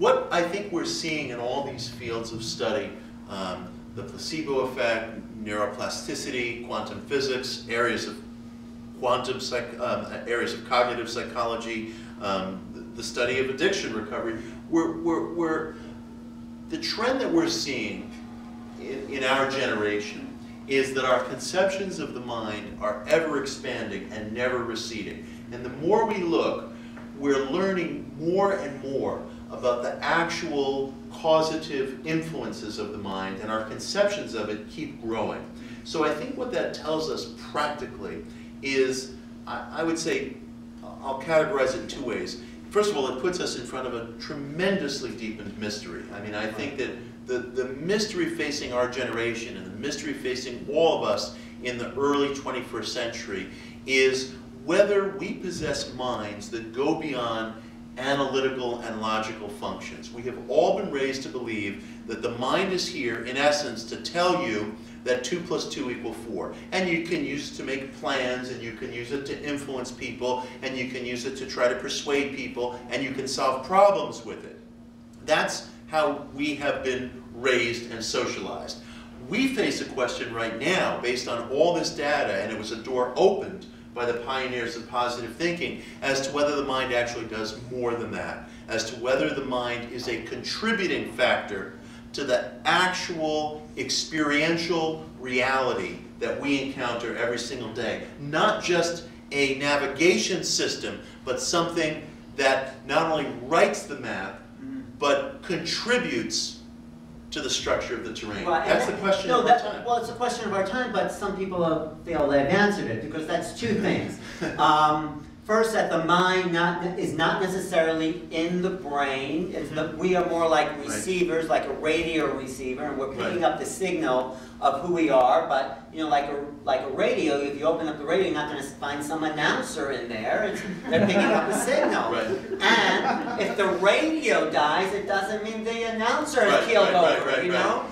what I think we're seeing in all these fields of study, the placebo effect, neuroplasticity, quantum physics, areas of areas of cognitive psychology, the study of addiction recovery, the trend that we're seeing in our generation is that our conceptions of the mind are ever expanding and never receding. And the more we look, we're learning more and more about the actual causative influences of the mind, and our conceptions of it keep growing. So I think what that tells us practically is, I would say, I'll categorize it in two ways. First of all, it puts us in front of a tremendously deepened mystery. I mean, I think that the mystery facing our generation and the mystery facing all of us in the early 21st century is whether we possess minds that go beyond analytical and logical functions. We have all been raised to believe that the mind is here, in essence, to tell you that 2 + 2 = 4. And you can use it to make plans, and you can use it to influence people, and you can use it to try to persuade people, and you can solve problems with it. That's how we have been raised and socialized. We face a question right now, based on all this data, and it was a door opened by the pioneers of positive thinking, as to whether the mind actually does more than that, as to whether the mind is a contributing factor to the actual experiential reality that we encounter every single day. Not just a navigation system, but something that not only writes the map, but contributes to the structure of the terrain. Right. That's the question of our time. Well, it's a question of our time, but some people feel they've answered it, because that's two things. First, that the mind is not necessarily in the brain. It's we are more like receivers, like a radio receiver, and we're picking up the signal of who we are. But you know, like a radio, if you open up the radio, you're not going to find some announcer in there. They're picking up a signal. Right. And if the radio dies, it doesn't mean the announcer is killed over. You know.